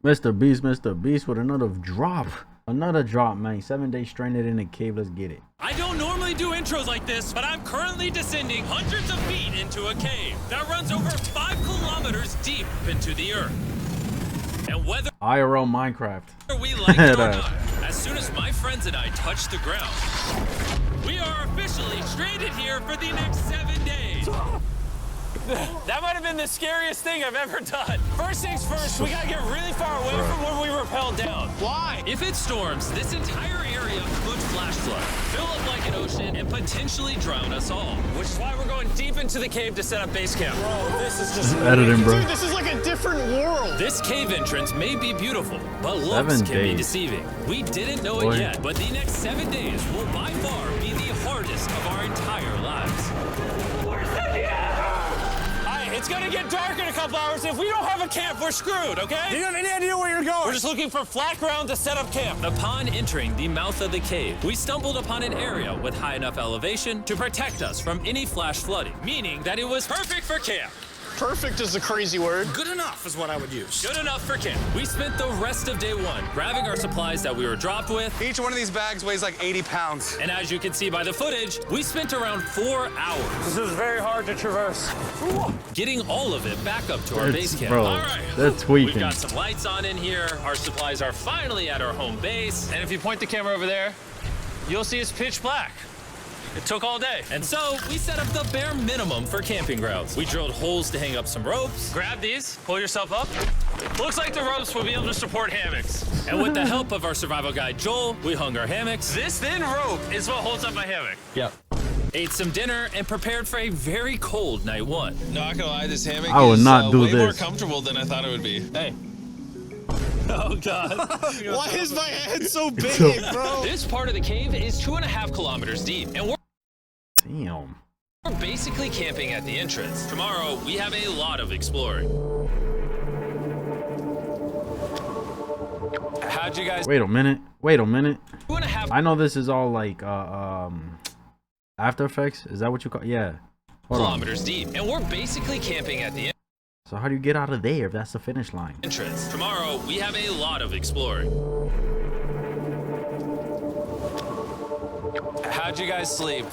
Mr. Beast with another drop. Another drop, man. 7 days stranded in a cave. Let's get it. I don't normally do intros like this, but I'm currently descending hundreds of feet into a cave that runs over 5 kilometers deep into the earth. And whether IRL Minecraft we like it or not, as soon as my friends and I touch the ground, we are officially stranded here for the next 7 days. That might have been the scariest thing I've ever done. First things first, we gotta get really far away from where we rappelled down. Why? If it storms, this entire area could flash flood, fill up like an ocean, and potentially drown us all. Which is why we're going deep into the cave to set up base camp. Bro, this is just editing, bro. Dude, this is like a different world. This cave entrance may be beautiful, but looks can be deceiving. We didn't know it yet, but the next 7 days will by far be the hardest of our entire lives. It's gonna get dark in a couple hours. If we don't have a camp, we're screwed, okay? Do you have any idea where you're going? We're just looking for flat ground to set up camp. Upon entering the mouth of the cave, we stumbled upon an area with high enough elevation to protect us from any flash flooding, meaning that it was perfect for camp. Perfect is a crazy word. Good enough is what I would use. Good enough for camp. We spent the rest of day 1 grabbing our supplies that we were dropped with. Each one of these bags weighs like 80 pounds. And as you can see by the footage, we spent around 4 hours. This is very hard to traverse. Getting all of it back up to our base camp. Bro, all right. they're tweaking. We've got some lights on in here. Our supplies are finally at our home base. And if you point the camera over there, you'll see it's pitch black. It took all day. And so we set up the bare minimum for camping grounds. We drilled holes to hang up some ropes. Grab these, pull yourself up. Looks like the ropes will be able to support hammocks. And with the help of our survival guide, Joel, we hung our hammocks. This thin rope is what holds up my hammock. Yep. Ate some dinner and prepared for a very cold night 1. Not gonna lie, this hammock I would is not do way more this. comfortable than I thought it would be. Hey. Oh, God. Why is my head so big, bro? This part of the cave is 2.5 kilometers deep, and Damn. we're basically camping at the entrance. Tomorrow, we have a lot of exploring. How'd you guys... Wait a minute. 2.5 I know this is all like After Effects. Is that what you call? Yeah. Hold on. kilometers deep, and we're basically camping at the So how do you get out of there if that's the finish line? entrance? Tomorrow, we have a lot of exploring. How'd you guys sleep?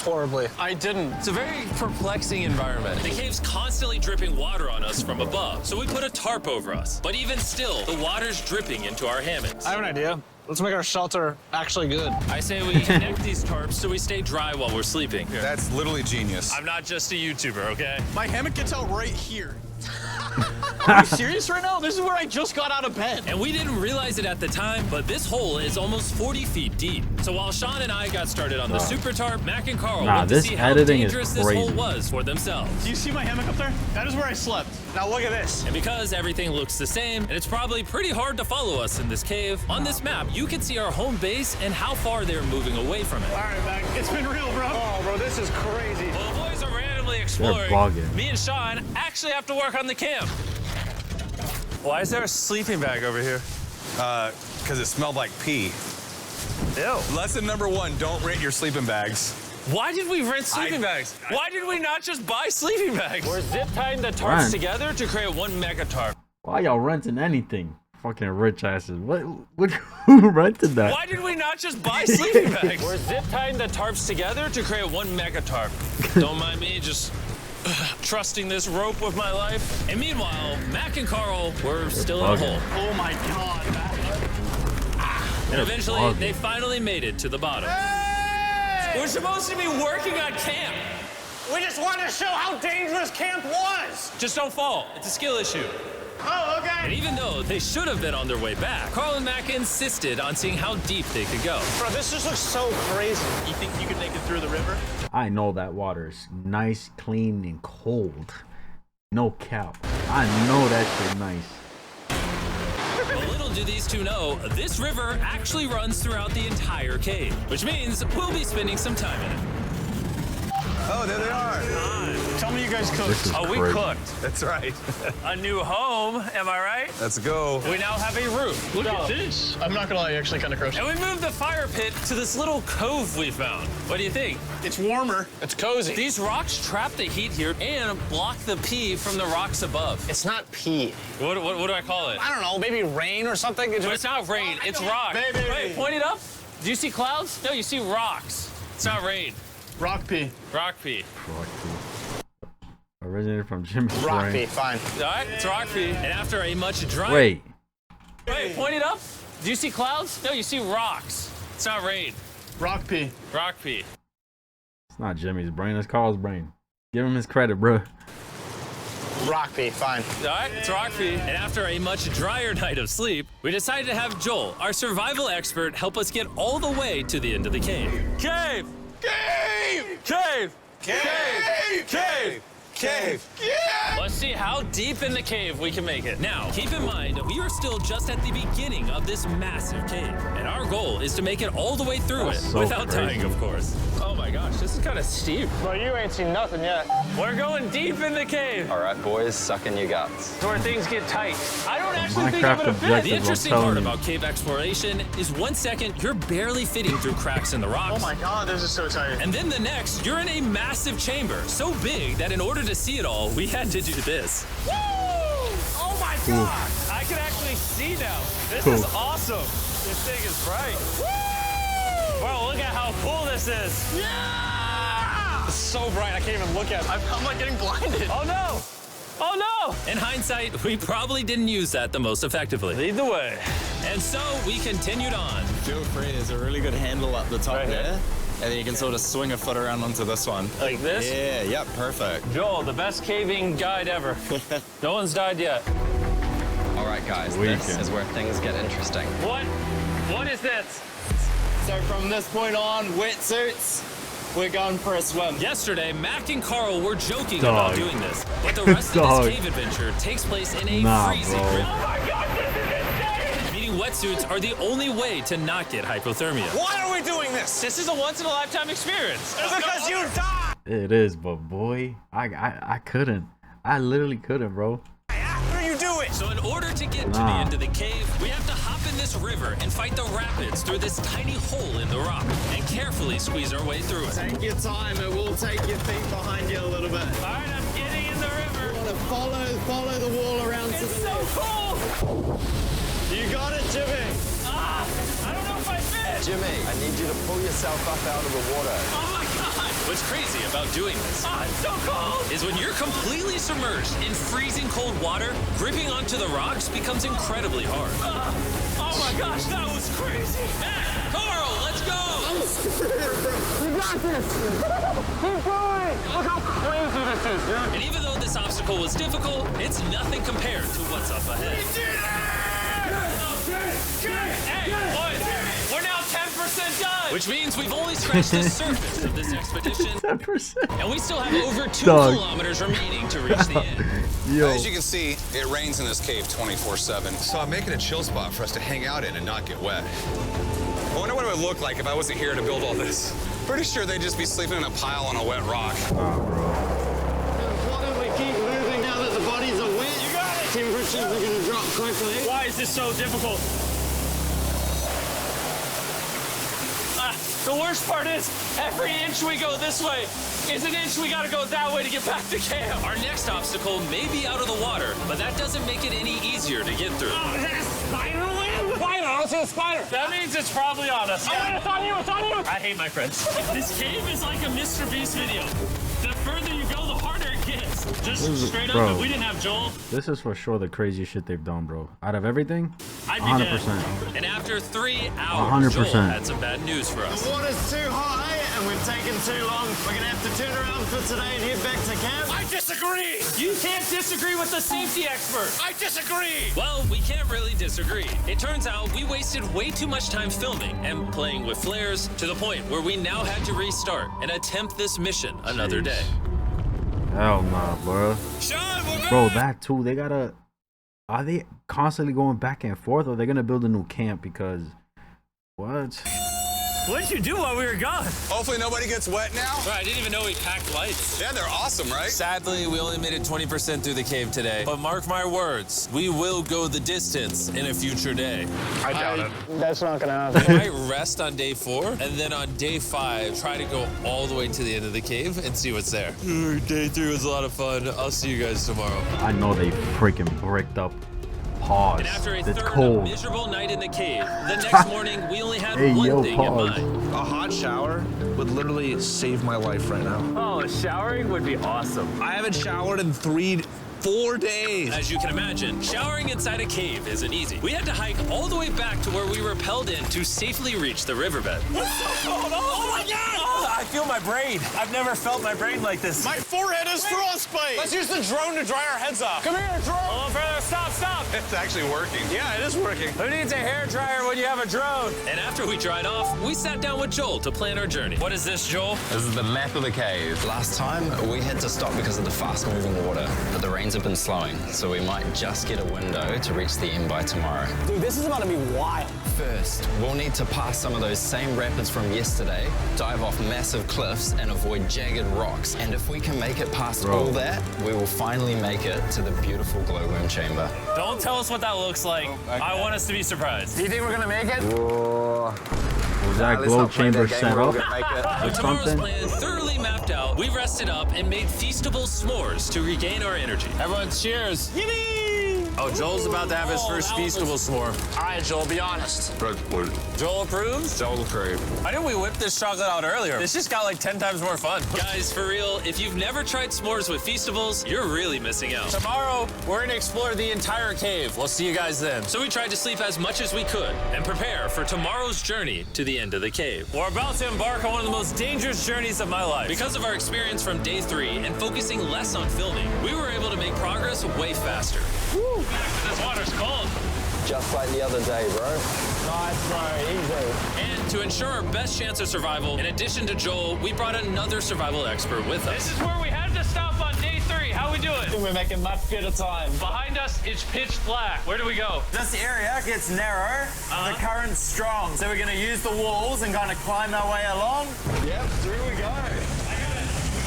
Horribly. I didn't. It's a very perplexing environment. The cave's constantly dripping water on us from above, so we put a tarp over us. But even still, the water's dripping into our hammocks. I have an idea. Let's make our shelter actually good. I say we connect these tarps so we stay dry while we're sleeping. That's literally genius. I'm not just a YouTuber, okay? My hammock gets out right here. Are you serious right now? This is where I just got out of bed. And we didn't realize it at the time, but this hole is almost 40 feet deep. So while Sean and I got started on the super tarp, Mac and Carl went to this see how editing is dangerous this hole crazy. was for themselves. Do you see my hammock up there? That is where I slept. Now look at this. And because everything looks the same, and it's probably pretty hard to follow us in this cave, on this map, you can see our home base and how far they're moving away from it. All right, Mac. It's been real, bro. Oh, bro, this is crazy. While the boys are randomly exploring, bugging. me and Sean actually have to work on the camp. Why is there a sleeping bag over here? Because it smelled like pee. Ew. Lesson number 1, don't rent your sleeping bags. Why did we rent sleeping bags? Why did we not just buy sleeping bags? We're zip tying the tarps Rent. together to create one mega tarp. Why y'all renting anything? Fucking rich asses. What who rented that? Why did we not just buy sleeping bags? We're zip tying the tarps together to create one mega tarp. Don't mind me, just trusting this rope with my life. And meanwhile, Mac and Carl were still in the hole. Oh my God, Mac. And eventually, bugging. they finally made it to the bottom. Hey! We're supposed to be working on camp. We just wanted to show how dangerous camp was. Just don't fall. It's a skill issue. Oh, And okay. even though they should have been on their way back, Carl and Mac insisted on seeing how deep they could go. Bro, this just looks so crazy. You think you could make it through the river? I know that water is nice, clean, and cold. No cap. I know that shit nice. But little do these two know, this river actually runs throughout the entire cave, which means we'll be spending some time in it. Oh, there they are. Tell Tell me you guys cooked. This is Oh, we crazy. cooked. That's right. A new home, am I right? Let's go. We now have a roof. Look at this. I'm not gonna lie, actually kind of gross. And we moved the fire pit to this little cove we found. What do you think? It's warmer. It's cozy. These rocks trap the heat here and block the pee from the rocks above. It's not pee. What do I call it? I don't know, maybe rain or something. But it's not rain, it's rock. Baby. Wait, point it up. Do you see clouds? No, you see rocks. It's not rain. Rock pee. Rock pee. Originated from Jimmy's Rock brain. pee, fine. All right, it's rock pee. And after a much drier... Wait. Wait, point it up. Do you see clouds? No, you see rocks. It's not rain. Rock pee. Rock pee. It's not Jimmy's brain. It's Carl's brain. Give him his credit, bro. Rock pee, fine. All right, it's rock pee. And after a much drier night of sleep, we decided to have Joel, our survival expert, help us get all the way to the end of the cave. Cave! Cave! Cave! Cave! Cave! Cave! Yeah! Let's see how deep in the cave we can make it. Now, keep in mind, we are still just at the beginning of this massive cave, and our goal is to make it all the way through it so without crazy. dying, of course. Oh my gosh, this is kind of steep. Well, you ain't seen nothing yet. We're going deep in the cave. All right, boys, suck in your guts. It's where things get tight. I don't actually think Minecraft I'm gonna fit. objective, The I'm interesting telling part you. about cave exploration is 1 second you're barely fitting through cracks in the rocks. Oh my god, this is so tight. And then the next, you're in a massive chamber, so big that in order to see it all, we had to do this. Woo! Oh my god! I can actually see now. This is awesome. This thing is bright. Woo! Bro, look at how cool this is. Yeah! It's so bright, I can't even look at it. I'm like getting blinded. Oh no! Oh no! In hindsight, we probably didn't use that the most effectively. Lead the way. And so we continued on. Feel free, there's a really good handle up the top Right here? there. And then you can sort of swing a foot around onto this one. Like this? Yeah, yep, perfect. Joel, the best caving guide ever. No one's died yet. All right, guys, We this can. is where things get interesting. What? What is this? So from this point on, wetsuits, we're going for a swim. Yesterday, Mac and Carl were joking Dog. about doing this, but the rest of Dog. this cave adventure takes place in a Nah, freezing bro. rain. Oh my god, this is insane! Meaning wetsuits are the only way to not get hypothermia. Why are we doing this? This is a once-in-a-lifetime experience. Because you died It is, but boy, I couldn't. I literally couldn't, bro. after you do it. So in order to get to the Nah. end of the cave, we have to hop in this river and fight the rapids through this tiny hole in the rock and carefully squeeze our way through it. Take your time, it will take your feet behind you a little bit. All right, I'm getting in the river. Follow the wall around to It's the so left. cool. You got it, Jimmy. Ah, I don't know if I fit. Jimmy, I need you to pull yourself up out of the water. Oh my god! What's crazy about doing this it's so cold. Is when you're completely submerged in freezing cold water, gripping onto the rocks becomes incredibly hard. Oh my gosh, that was crazy! Mac, Carl, let's go! And even though this obstacle was difficult, it's nothing compared to what's up ahead. Hey, boys, we're now 10% done! Which means we've only scratched the surface of this expedition, 10%. and we still have over 2 Dog. kilometers remaining to reach the end. Yo, As you can see, it rains in this cave 24/7. So I'm making a chill spot for us to hang out in and not get wet. I wonder what it would look like if I wasn't here to build all this. Pretty sure they'd just be sleeping in a pile on a wet rock. nah, bro. Why don't we keep moving now that the bodies are wet? You got it. Temperatures are going to drop quickly. Why is this so difficult? The worst part is, every inch we go this way is an inch we gotta go that way to get back to camp. Our next obstacle may be out of the water, but that doesn't make it any easier to get through. Oh, is that a spider web? Spider, I don't see a spider. That means it's probably on us. Oh, it's on you, it's on you. I hate my friends. This cave is like a MrBeast video. The further you go, the harder it gets. Just This is- straight up, bro. if we didn't have Joel, This is for sure the craziest shit they've done, bro. Out of everything, I'd be 100%. dead. And after 3 hours, 100%. Joel had some bad news for us. The water's too high and we've taken too long. We're going to have to turn around for today and head back to camp. I disagree! You can't disagree with the safety expert! I disagree! Well, we can't really disagree. It turns out we wasted way too much time filming and playing with flares to the point where we now had to restart and attempt this mission another Jeez. day. Hell nah, bro. Sean, we're Bro, that too. They gotta. Are they constantly going back and forth, or are they gonna build a new camp? Because what? What'd you do while we were gone? Hopefully nobody gets wet now. Bro, I didn't even know we packed lights. Yeah, they're awesome, right? Sadly, we only made it 20% through the cave today. But mark my words, we will go the distance in a future day. I doubt it. That's not gonna happen. I might rest on day 4, and then on day 5, try to go all the way to the end of the cave and see what's there. Day 3 was a lot of fun. I'll see you guys tomorrow. I know they freaking bricked up. Pause. And after a It's third cold. miserable night in the cave, the next morning we only had Hey, one yo, thing pause. in mind. A hot shower would literally save my life right now. Oh, showering would be awesome. I haven't showered in 4 days. As you can imagine, showering inside a cave isn't easy. We had to hike all the way back to where we rappelled in to safely reach the riverbed. It's so cold. Oh my God! Oh, I feel my brain. I've never felt my brain like this. My forehead is frostbite. Let's use the drone to dry our heads off. Come here, drone. Oh, brother, stop. It's actually working. Yeah, it is working. Who needs a hair dryer when you have a drone? And after we dried off, we sat down with Joel to plan our journey. What is this, Joel? This is the map of the cave. Last time, we had to stop because of the fast-moving water, but the rains have been slowing, so we might just get a window to reach the end by tomorrow. Dude, this is about to be wild. First, we'll need to pass some of those same rapids from yesterday, dive off massive cliffs, and avoid jagged rocks. And if we can make it past all that, we will finally make it to the beautiful glowworm chamber. Don't tell us what that looks like. I want us to be surprised. Do you think we're gonna make it? Was that glow chamber set up? With tomorrow's something? plan thoroughly mapped out, we rested up and made feastable s'mores to regain our energy. Everyone, cheers. Yippee! Oh, Joel's about to have his first feastable s'more. All right, Joel, be honest. Joel approves? Joel approves. Why didn't we whip this chocolate out earlier? This just got like 10 times more fun. Guys, for real, if you've never tried s'mores with feastables, you're really missing out. Tomorrow, we're gonna explore the entire cave. We'll see you guys then. So we tried to sleep as much as we could and prepare for tomorrow's journey to the end of the cave. We're about to embark on one of the most dangerous journeys of my life. Because of our experience from day 3 and focusing less on filming, we were able to make progress way faster. Woo! This water's cold. Just like the other day, bro. Nice, bro. Easy. And to ensure our best chance of survival, in addition to Joel, we brought another survival expert with us. This is where we had to stop on day 3. How we doing? We're making much better time. Behind us, it's pitch black. Where do we go? This area gets narrow, the current's strong, so we're gonna use the walls and kind of climb our way along. Yep, through we go.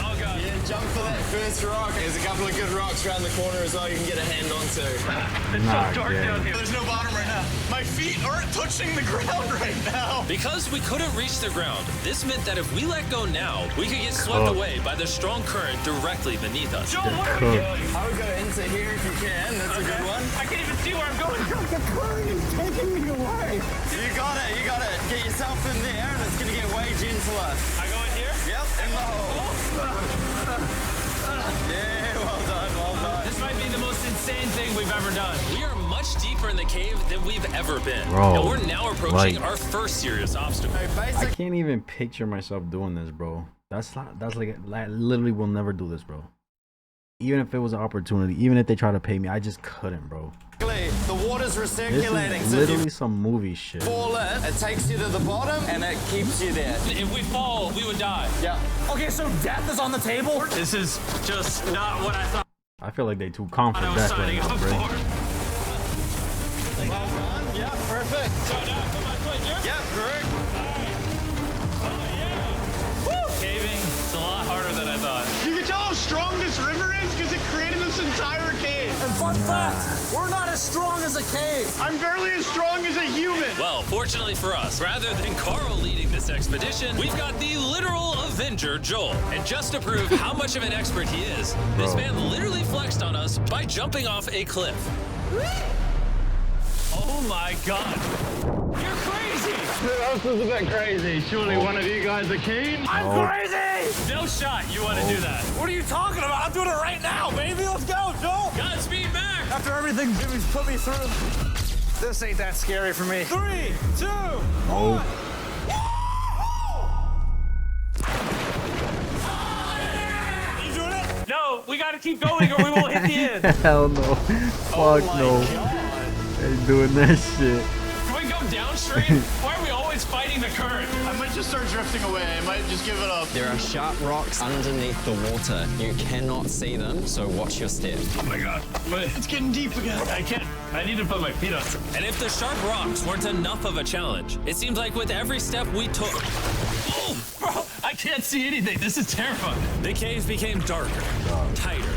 Oh, God. Yeah, jump for that first rock. There's a couple of good rocks around the corner as well you can get a hand onto. It's Nah, so dark yeah. down here. There's no bottom right now. My feet aren't touching the ground right now. Because we couldn't reach the ground, this meant that if we let go now, we could get swept away by the strong current directly beneath us. Joel, what are we doing? I would go into here if you can, that's a good one. I can't even see where I'm going. The current is taking me away. You got it. Get yourself in there and it's gonna get way gentler. I go in here? Yep, in the hole. Yeah, well done. This might be the most insane thing we've ever done. We are much deeper in the cave than we've ever been. Bro, and we're now approaching like- our first serious obstacle. I can't even picture myself doing this, bro. That's like literally will never do this, bro. Even if it was an opportunity, even if they try to pay me, I just couldn't, bro. The water's This recirculating, is so if literally you some movie shit. fall in, it takes you to the bottom and it keeps you there. If we fall, we would die. Yeah. Okay, so death is on the table? This is just not what I thought I feel like they too confident I was that right signing now, up bro. for. Well done. Yeah, perfect. So now, come on, wait, you're... Yeah, correct. Caving, it's a lot harder than I thought. You can tell how strong this river is because it created this entire cave. And fun fact, we're not as strong as a cave. I'm barely as strong as a human. Well, fortunately for us, rather than Carl leading this expedition, we've got the literal Avenger, Joel. And just to prove how much of an expert he is, this man literally flexed on us by jumping off a cliff. Oh my God. You're crazy. This is a bit crazy. Surely one of you guys are keen? I'm crazy. No shot you want to do that. What are you talking about? I'm doing it right now, baby. Let's go, Joel. Godspeed, Mac. After everything Jimmy's put me through. This ain't that scary for me. 3, 2, 1. Oh. You doing it? No, we got to keep going or we won't hit the end. Hell no. Fuck no. Ain't doing that shit. Can we go downstream? Why are we always fighting the current? I might just start drifting away. I might just give it up. There are sharp rocks underneath the water. You cannot see them, so watch your step. Oh my God. But it's getting deep again. I can't. I need to put my feet on. And if the sharp rocks weren't enough of a challenge, it seems like with every step we took... Oh, bro, I can't see anything. This is terrifying. The cave became darker, tighter,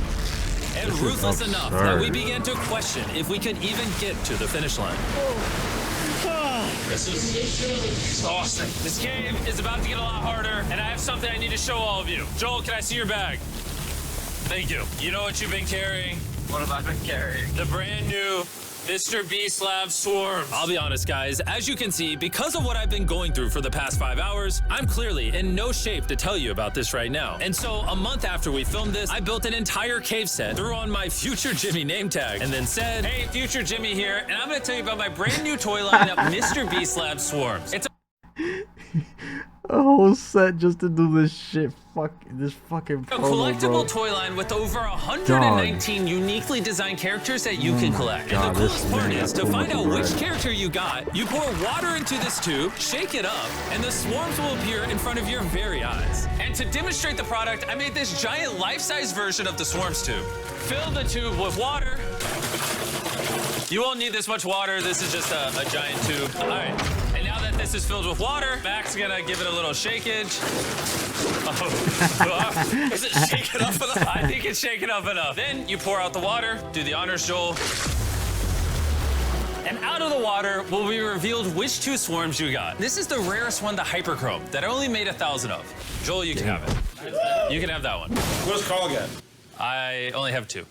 and ruthless enough that we began to question if we could even get to the finish line. This is exhausting. This cave is about to get a lot harder, and I have something I need to show all of you. Joel, can I see your bag? Thank you. You know what you've been carrying? What have I been carrying? The brand new MrBeast Lab Swarms. I'll be honest, guys. As you can see, because of what I've been going through for the past 5 hours, I'm clearly in no shape to tell you about this right now. And so a month after we filmed this, I built an entire cave set, threw on my Future Jimmy name tag, and then said, hey, Future Jimmy here, and I'm gonna tell you about my brand new toy lineup, MrBeast Lab Swarms. It's a whole set just to do this shit. Fuck this fucking promo, collectible bro. toy line with over 119 uniquely designed characters that you can collect. And the coolest part is to find out which character you got, you pour water into this tube, shake it up, and the swarms will appear in front of your very eyes. And to demonstrate the product, I made this giant life-size version of the swarms tube. Fill the tube with water. You won't need this much water. This is just a giant tube. All right. And now that this is filled with water, Mac's gonna give it a little shakeage. Oh. Is it shaken up enough? I think it's shaken up enough. Then you pour out the water, do the honors, Joel. And out of the water will be revealed which 2 swarms you got. This is the rarest one, the Hyperchrome, that I only made 1,000 of. Joel, you can have it. You can have that one. Where's Carl again? I only have 2.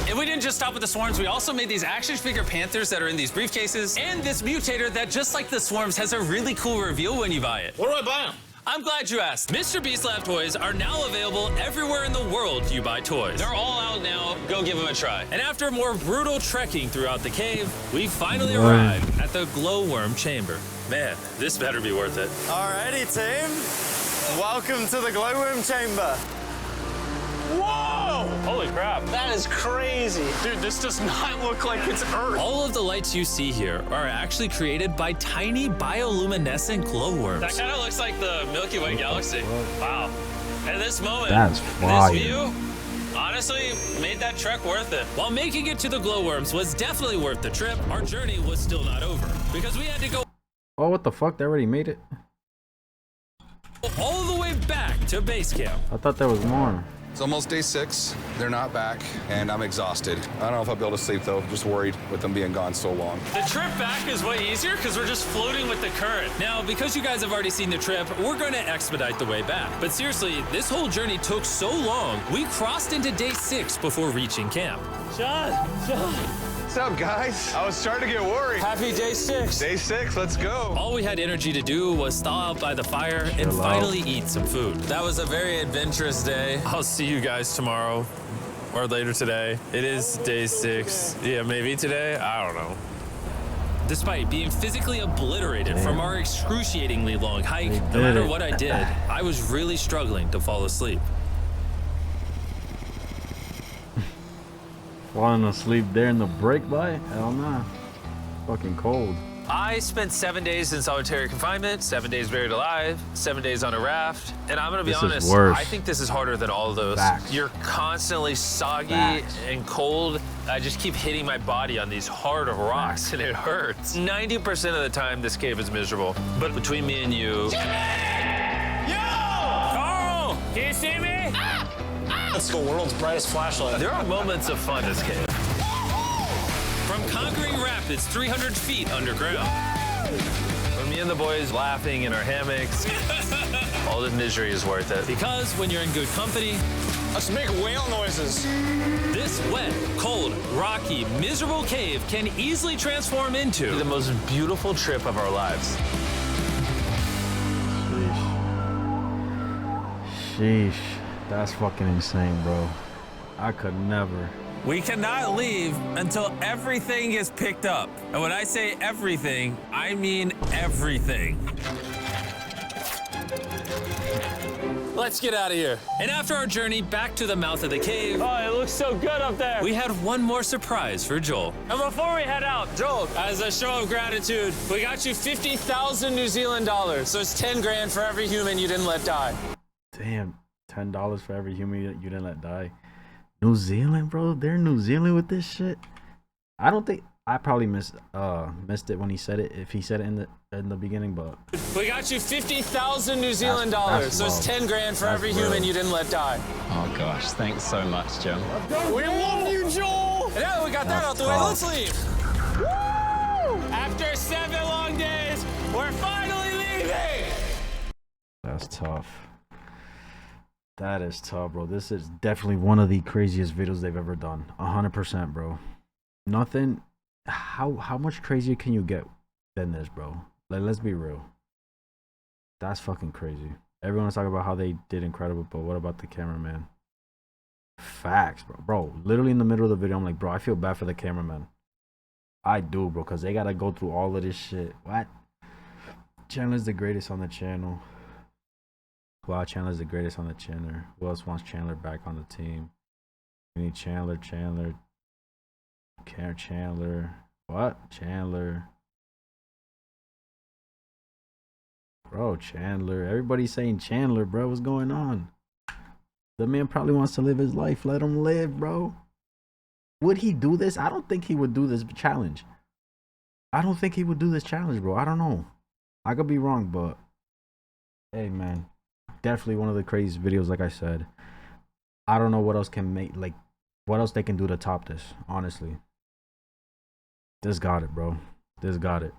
And we didn't just stop with the swarms, we also made these action figure panthers that are in these briefcases, and this mutator that, just like the swarms, has a really cool reveal when you buy it. Where do I buy them? I'm glad you asked. MrBeast Lab toys are now available everywhere in the world you buy toys. They're all out now. Go give them a try. And after more brutal trekking throughout the cave, we finally arrived at the glowworm chamber. Man, this better be worth it. Alrighty, team. Welcome to the glowworm chamber. Whoa! Holy crap. That is crazy. Dude, this does not look like it's Earth. All of the lights you see here are actually created by tiny bioluminescent glowworms. That kind of looks like the Milky Way galaxy. Wow. At this moment, That's fire. this view honestly made that trek worth it. While making it to the glowworms was definitely worth the trip, our journey was still not over because we had to go Oh, what the fuck? They already made it? all the way back to base camp. I thought there was more. It's almost day 6. They're not back, and I'm exhausted. I don't know if I'll be able to sleep, though. Just worried with them being gone so long. The trip back is way easier because we're just floating with the current. Now, because you guys have already seen the trip, we're going to expedite the way back. But seriously, this whole journey took so long, we crossed into day 6 before reaching camp. John. What's up, guys? I was starting to get worried. Happy day 6. Day 6, let's go. All we had energy to do was thaw out by the fire and finally eat some food. That was a very adventurous day. I'll see you guys tomorrow or later today. It is day 6. Yeah, maybe today. I don't know. Despite being physically obliterated from our excruciatingly long hike, no matter what I did, I was really struggling to fall asleep. Falling asleep there in the break by? Hell nah. Fucking cold. I spent 7 days in solitary confinement, 7 days buried alive, 7 days on a raft, and I'm gonna be honest, I think this is harder than all of those. Facts. You're constantly soggy and cold. I just keep hitting my body on these hard rocks and it hurts. 90% of the time, this cave is miserable. But between me and you... Jimmy! Yo! Carl! Can you see me? That's the world's brightest flashlight. There are moments of fun in this cave. From conquering rapids 300 feet underground. From me and the boys laughing in our hammocks. All the misery is worth it. Because when you're in good company, Let's make whale noises. this wet, cold, rocky, miserable cave can easily transform into the most beautiful trip of our lives. Sheesh. That's fucking insane, bro. I could never. We cannot leave until everything is picked up. And when I say everything, I mean everything. Let's get out of here. And after our journey back to the mouth of the cave, Oh, it looks so good up there. we had one more surprise for Joel. And before we head out, Joel, as a show of gratitude, we got you 50,000 New Zealand dollars. So it's 10 grand for every human you didn't let die. Damn. $10 for every human you didn't let die. New Zealand, bro? They're in New Zealand with this shit? I don't think I probably missed it when he said it, if he said it in the beginning, but We got you 50,000 New Zealand dollars, that's so it's low. 10 grand for That's every real. human you didn't let die. Oh gosh, thanks so much, Jim. We love you, Joel! Now we got that out the way, let's leave. Woo! After 7 long days, we're finally leaving! that's tough. That is tough, bro. This is definitely one of the craziest videos they've ever done. 100%, bro. Nothing. How much crazier can you get than this, bro? Like, let's be real. That's fucking crazy. Everyone's talking about how they did incredible, but what about the cameraman? Facts, bro. Bro, literally in the middle of the video, I'm like, bro, I feel bad for the cameraman. I do, bro, because they gotta go through all of this shit. What? Chandler's the greatest on the channel. Wow, Chandler's the greatest on the channel. Who else wants Chandler back on the team? We need Chandler. Chandler. What? Chandler. Bro, Chandler. Everybody's saying Chandler, bro. What's going on? The man probably wants to live his life. Let him live, bro. Would he do this? I don't think he would do this challenge. I don't think he would do this challenge, bro. I don't know. I could be wrong, but hey, man. Definitely one of the craziest videos, like I said. I don't know what else can make, like, what else they can do to top this, honestly. This got it, bro. This got it.